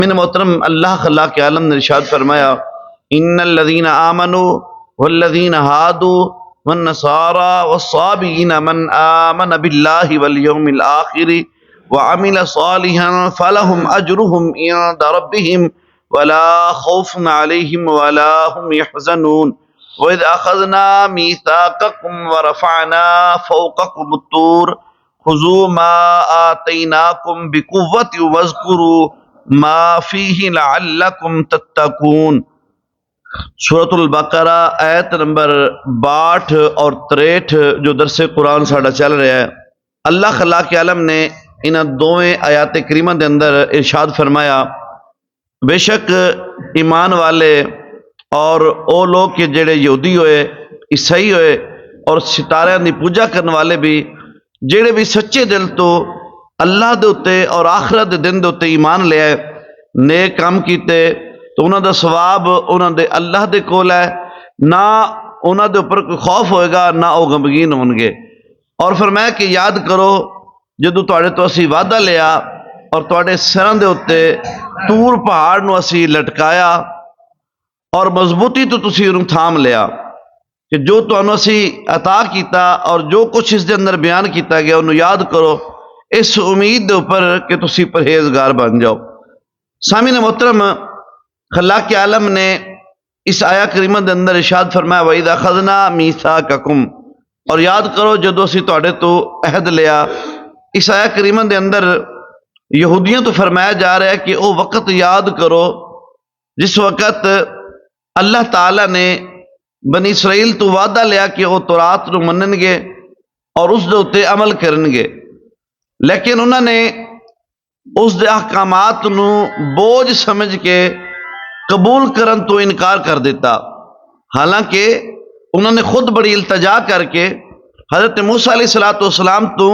من محترم اللہ خلاق عالم نے ارشاد فرمایا ان الذین آمنوا والذین ہادوا والنصارى والصابئین من آمن باللہ والیوم الآخر وعمل صالحا فلهم اجرهم عند ربهم ولا خوف علیہم ولا هم يحزنون وإذ أخذنا ميثاقكم ورفعنا فوقكم الطور خذوا ما آتيناكم بقوة واذكروا ما فيه لعلكم تتقون۔ سورۃ البقرہ آیت نمبر 62 اور 63 جو درس قرآن ساڈا چل رہا ہے، اللہ خلاق عالم نے انہاں دوویں آیات کریمہ دے اندر ارشاد فرمایا بے شک ایمان والے اور او لوگ کہ جڑے یہودی ہوئے، عیسائی ہوئے اور ستاریاں دی پوجا کرنے والے بھی، جڑے بھی سچے دل تو اللہ دے اتے اور آخرت دے دن دے اتے ایمان لے آئے، نیک کام کیتے، تو انہاں دا ثواب انہاں دے اللہ دے کول ہے، نہ انہاں دے اوپر کوئی خوف ہوئے گا نہ او غمگین ہون گے۔ اور فرمایا کہ یاد کرو جدوں تواڈے تو اسی وعدہ لیا اور تواڈے سراں دے اتے طور پہاڑ نو اسی لٹکایا اور مضبوطی تو تسی انہوں تھام لیا کہ جو تانوں اسی عطا کیتا اور جو کچھ اس دے اندر بیان کیتا گیا انہوں یاد کرو، اس امید دے اوپر کہ تسی پرہیزگار بن جاؤ۔ سامعین محترم، خلاق عالم نے اس آیا کریمہ دے اندر ارشاد فرمایا وَإِذْ أَخَذْنَا مِيثَاقَكُمْ، اور یاد کرو جدو اسی تواڈے تو عہد لیا۔ اس آیا کریمہ دے اندر یہودیوں تو فرمایا جا رہا ہے کہ او وقت یاد کرو جس وقت اللہ تعالیٰ نے بنی اسرائیل تو وعدہ لیا کہ وہ تورات نو منن گے اور اس دے اتے عمل کرن گے، لیکن انہوں نے اس دے احکامات نو بوجھ سمجھ کے قبول کرن تو انکار کر دیتا، حالانکہ انہوں نے خود بڑی التجا کر کے حضرت موسیٰ علیہ السلام تو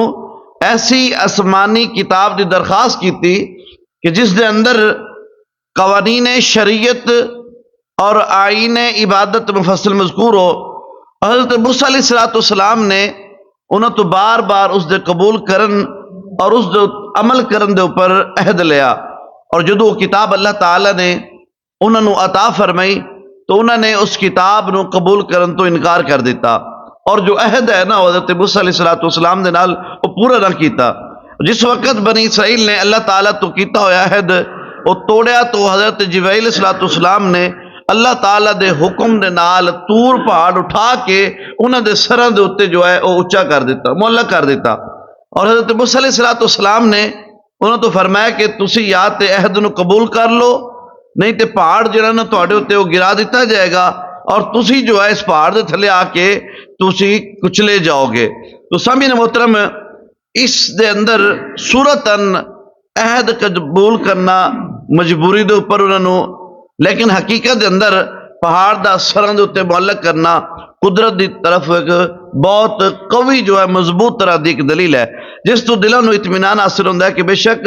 ایسی آسمانی کتاب دی درخواست کی تھی کہ جس دے اندر قوانین شریعت اور آئین عبادت مفصل مذکور ہو۔ حضرت موسیٰ علیہ السلام نے انہوں تو بار بار اس دے قبول کرن اور اس دے عمل کرن دے اوپر عہد لیا، اور جدو وہ کتاب اللہ تعالیٰ نے انہوں نے عطا فرمائی تو انہوں نے اس کتاب نو قبول کرن تو انکار کر دیتا، اور جو عہد ہے نا حضرت موسیٰ علیہ السلام دے نال وہ پورا نہ کیتا۔ جس وقت بنی اسرائیل نے اللہ تعالیٰ تو کیتا ہویا عہد وہ توڑیا، تو حضرت جبرائیل علیہ السلام نے اللہ تعالیٰ دے حکم دے نال طور پہاڑ اٹھا کے انہوں دے سراں دے اوتے جو ہے وہ اونچا کر دیتا، معلق کر دیتا، اور حضرت موسیٰ علیہ السلام نے انہوں تو فرمایا کہ تسی یا تے عہد نو قبول کر لو، نہیں تے پہاڑ جڑا نا تواڈے اوتے وہ گرا دیتا جائے گا اور تسی جو ہے اس پہاڑ دے تھلے آ کے تسی کچلے جاؤ گے۔ تو سامعین محترم، اس دے اندر صورتاً عہد قبول کرنا مجبوری دے اوپر انہوں نے، لیکن حقیقت دے اندر پہاڑ دا سراں دے اوتے معلق کرنا قدرت دی طرف ایک بہت قوی جو ہے مضبوط طرح دی ایک دلیل ہے جس تو دلوں نو اطمینان حاصل ہوتا ہے کہ بے شک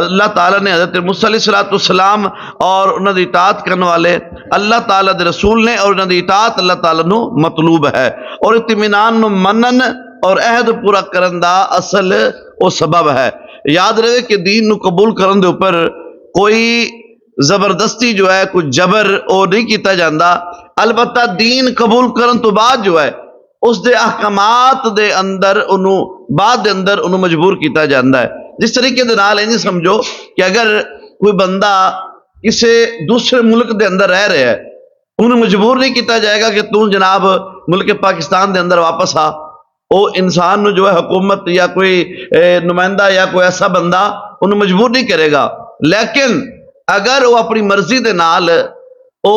اللہ تعالیٰ نے حضرت موسیٰ علیہ السلام اور انہوں دی اطاعت کرنے والے اللہ تعالیٰ دے رسول نے، اور انہوں دی اطاعت اللہ تعالیٰ نو مطلوب ہے، اور اطمینان نو منن اور عہد پورا کرن دا اصل او سبب ہے۔ یاد رہے کہ دین نو قبول کرن دے اوپر کوئی زبردستی جو ہے کوئی جبر او نہیں کیتا جاندہ، البتہ دین قبول کرن تو بعد جو ہے اس دے احکامات دے اندر انہوں بعد دے اندر انہوں مجبور کیتا جاندہ ہے۔ جس طریقے دے نال نہیں سمجھو کہ اگر کوئی بندہ کسی دوسرے ملک دے اندر رہ رہے ہے، انہوں مجبور نہیں کیتا جائے گا کہ تو جناب ملک پاکستان دے اندر واپس آ، وہ انسان نو جو ہے حکومت یا کوئی نمائندہ یا کوئی ایسا بندہ انہوں مجبور نہیں کرے گا، لیکن اگر وہ اپنی مرضی دے نال وہ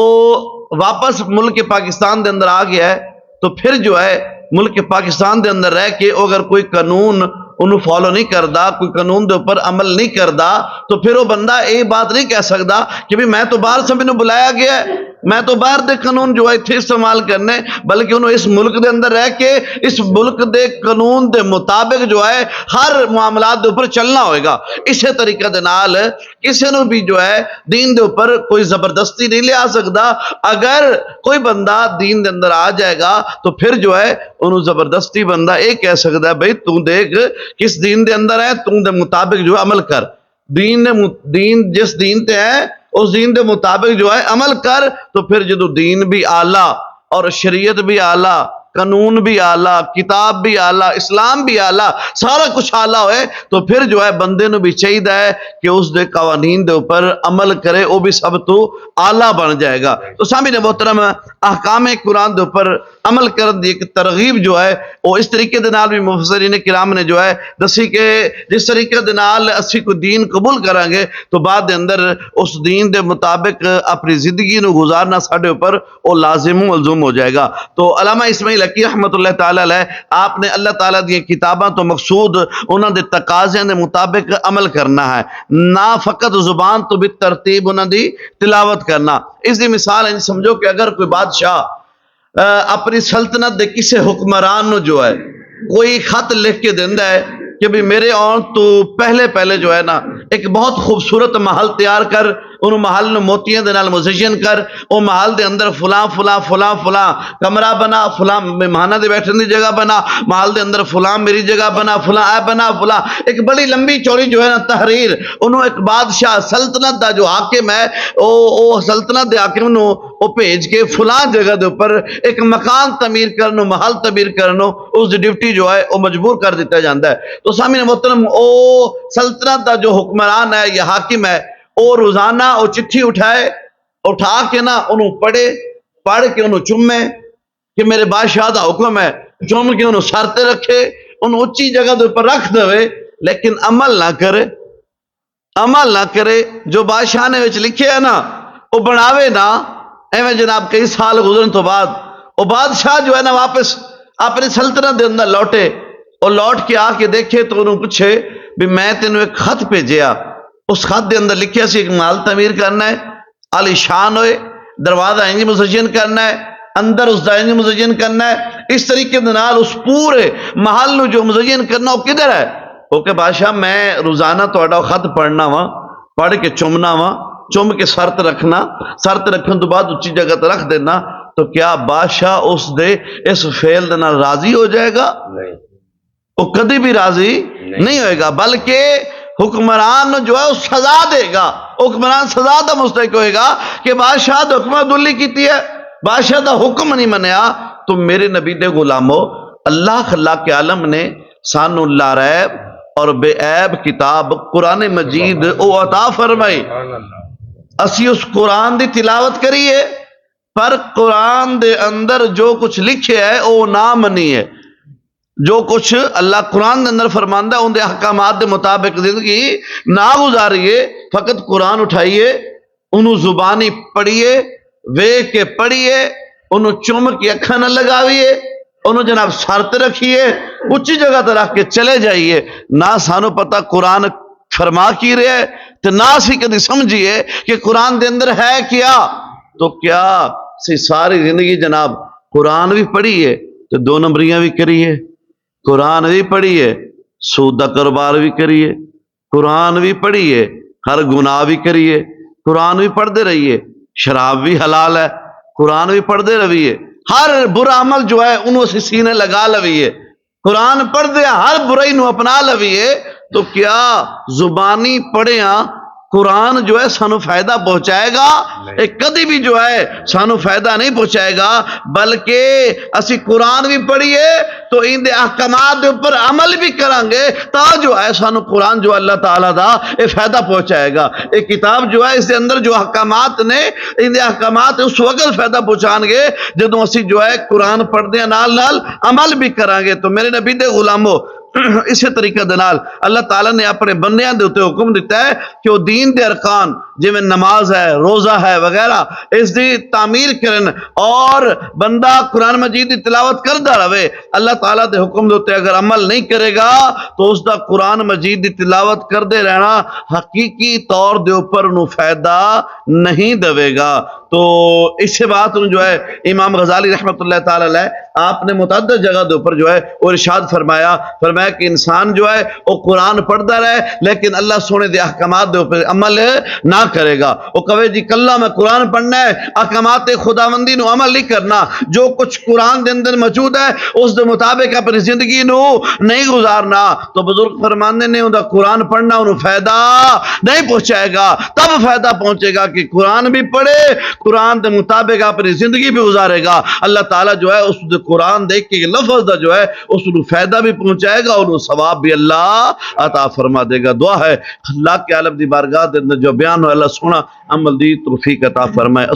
واپس ملک پاکستان دے اندر آ گیا ہے تو پھر جو ہے ملک پاکستان دے اندر رہ کے اگر کوئی قانون انہوں فالو نہیں کردا، کوئی قانون دے اوپر عمل نہیں کردا، تو پھر وہ بندہ یہ بات نہیں کہہ سکتا کہ بھی میں تو باہر سے مینوں بلایا گیا ہے، میں تو باہر دے قانون جو ہے اتنے استعمال کرنے، بلکہ انہوں اس ملک دے اندر رہ کے اس ملک دے قانون دے مطابق جو ہے ہر معاملات دے اوپر چلنا ہوئے گا۔ اسی طریقہ دے نال کسی نو بھی جو ہے دین دے اوپر کوئی زبردستی نہیں لے آ سکتا۔ اگر کوئی بندہ دین دے اندر آ جائے گا تو پھر جو ہے انہوں زبردستی بندہ ایک کہہ سکتا ہے بھئی تو دیکھ کس دین دے اندر ہے، تو دے مطابق جو عمل کر، دین جس دین تے ہے اس دین دے مطابق جو ہے عمل کر، تو پھر جدو دین بھی آلہ اور شریعت بھی آلہ، قانون بھی آلہ، کتاب بھی آلہ، اسلام بھی آلہ، سارا کچھ آلہ ہوئے، تو پھر جو ہے بندے نو بھی چاہیے ہے کہ اس دے قوانین دے اوپر عمل کرے، وہ بھی سب تو آلہ بن جائے گا۔ تو سامعین محترم، احکام قرآن دے اوپر عمل کرن دی ایک ترغیب جو ہے وہ اس طریقے دے نال بھی مفسرین کرام نے جو ہے دسی کہ جس طریقے دے نال اسی کو دین قبول کریں گے تو بعد دے اندر اس دین دے مطابق اپنی زندگی نو گزارنا ساڈے اوپر وہ لازم و ملزوم ہو جائے گا۔ تو علامہ اسماعیل حقی رحمۃ اللہ تعالی علیہ آپ نے اللہ تعالیٰ دی کتاباں تو مقصود انہاں دے تقاضیاں دے مطابق عمل کرنا ہے، نہ فقط زبان تو بھی ترتیب انہاں دی تلاوت کرنا۔ اس دی مثال ہے، سمجھو کہ اگر کوئی بادشاہ اپنی سلطنت دے کسے حکمران نو جو ہے کوئی خط لکھ کے دیندا ہے کہ بھی میرے آن تو پہلے جو ہے نا ایک بہت خوبصورت محل تیار کر، ان محل نو موتیاں دے نال مزین کر، او محل دے اندر فلاں فلاں فلاں فلاں کمرہ بنا، فلاں مہمانہ دے بیٹھنے دی جگہ بنا، محل دے اندر فلاں میری جگہ بنا، فلاں اے بنا، فلاں ایک بڑی لمبی چوڑی جو ہے نا تحریر، انہوں ایک بادشاہ سلطنت دا جو حاکم ہے او سلطنت دے حاکم نو او بھیج کے فلاں جگہ دے اوپر ایک مکان تعمیر کرنو، محل تعمیر کرنو، اس دی ڈیوٹی جو ہے وہ مجبور کر دیتا جاندہ ہے۔ تو سامعین محترم، او سلطنت دا جو حکمران ہے یا حاکم ہے، او روزانہ او چٹھی اٹھا کے نا انہوں پڑھ کے انہوں چمے کہ میرے بادشاہ دا حکم ہے، چم کے انہوں سرتے رکھے، انہوں اچھی جگہ دے اوپر رکھ دے، لیکن عمل نہ کرے جو بادشاہ نے وچ لکھے ہے نا وہ بناوے نا، ایویں جناب کئی سال گزرن تو بعد وہ بادشاہ جو ہے نا واپس اپنی سلطنت دے اندر لوٹے، اور لوٹ کے آ کے دیکھے تو انہوں پوچھے بھی میں تینوں ایک خط بھیجیا، اس خط دے اندر لکھیا سی ایک محل تعمیر کرنا ہے، عالی شان ہوئے، دروازہ انج مزین کرنا ہے، اندر اس دا انج مزین کرنا ہے، اس طریقے دے نال اس پورے محل نو جو مزین کرنا وہ کدھر ہے؟ وہ کہ بادشاہ میں روزانہ تہاڈا خط پڑھنا وا، پڑھ کے چمنا وا، چم کے سرت رکھن تو بعد اچھی جگہ تے رکھ دینا، تو کیا بادشاہ اس فعل دے نال راضی ہو جائے گا؟ نہیں، وہ کدی بھی راضی نہیں ہوئے گا، بلکہ حکمران جو ہے وہ سزا دے گا، حکمران سزا دا مستحق ہوئے گا کہ بادشاہ دا حکمہ دلی کیتی ہے، بادشاہ دا حکم نہیں منیا۔ تو میرے نبی دے غلامو، اللہ خلاق عالم نے سانو لا ریب اور بے عیب کتاب قرآن مجید او عطا فرمائی، اسی اس قرآن دی تلاوت کریے، پر قرآن دے اندر جو کچھ لکھے ہے وہ نہ منیے، جو کچھ اللہ قرآن دے اندر فرماندہ ان دے احکامات دے مطابق زندگی نہ گزاریے، فقط قرآن اٹھائیے، انہوں زبانی پڑھیے، ویکھ کے پڑھیے، انہوں چم کے اکھاں نہ لگاویے، انہوں جناب سرت رکھیے، اچھی جگہ تے رکھ کے چلے جائیے، نہ سانو پتہ قرآن فرما کی رہے ہے، تو نہ اسی کدی سمجھیے کہ قرآن دے اندر ہے کیا، تو کیا سی ساری زندگی جناب قرآن بھی پڑھیے تو 2 نمبریاں بھی کریے، قرآن بھی پڑھیے سود دا کاروبار بھی کریے، قرآن بھی پڑھیے ہر گناہ بھی کریے، قرآن بھی پڑھتے رہیے، شراب بھی حلال ہے، قرآن بھی پڑھتے رہیے، ہر برا عمل جو ہے انہوں سے سینے لگا لویے، قرآن پڑھتے ہر برائی نو اپنا لویے، تو کیا زبانی پڑھیاں قرآن جو ہے سانو فائدہ پہنچائے گا؟ ایک کدی بھی جو ہے سانو فائدہ نہیں پہنچائے گا، بلکہ اسی قرآن بھی پڑھیے تو ان دے احکامات دے اوپر عمل بھی کریں گے، تا جو ہے سانو قرآن جو اللہ تعالیٰ دا یہ فائدہ پہنچائے گا۔ ایک کتاب جو ہے اس دے اندر جو احکامات نے، ان دے احکامات اس وقت فائدہ پہنچان گے جدوں اسی جو ہے قرآن پڑھ دے نال عمل بھی کریں گے۔ تو میرے نبی دے غلاموں، اسی طریقہ دنال اللہ تعالیٰ نے اپنے بندیاں دے ہوتے حکم دیتا ہے کہ وہ دین دے ارکان جویں نماز ہے، روزہ ہے وغیرہ، اس دی تعمیر کرن، اور بندہ قرآن مجید دی تلاوت کردا رہے، اللہ تعالیٰ دے حکم دے ہوتے اگر عمل نہیں کرے گا تو اس دا قرآن مجید دی تلاوت کردے رہنا حقیقی طور دے اوپر انہوں فائدہ نہیں دے گا۔ تو اس سے بات جو ہے امام غزالی رحمۃ اللہ تعالی علیہ آپ نے متعدد جگہ دے اوپر جو ہے وہ ارشاد فرمایا کہ انسان جو ہے وہ قرآن پڑھتا رہے لیکن اللہ سونے دے احکامات دے اوپر عمل نہ نہ کرے گا، وہ کہے جی کلا میں قرآن پڑھنا ہے، احکامات خداوندی نو عمل نہیں کرنا، جو کچھ قرآن دے اندر موجود ہے اس دے مطابق اپنی زندگی نو نہیں گزارنا، تو بزرگ فرماندے نے انہوں قرآن پڑھنا انہوں فائدہ نہیں پہنچائے گا۔ تب فائدہ پہنچے گا کہ قرآن بھی پڑھے، قرآن دے مطابق اپنی زندگی بھی گزارے گا، اللہ تعالیٰ جو ہے اس دے قرآن دیکھ کے لفظ دا جو ہے اس کو فائدہ بھی پہنچائے گا اور ثواب بھی اللہ عطا فرما دے گا۔ دعا ہے اللہ کے عالم دی بارگاہ دے اندر جو بیان ہو اللہ سونا عمل دی توفیق عطا فرمائے۔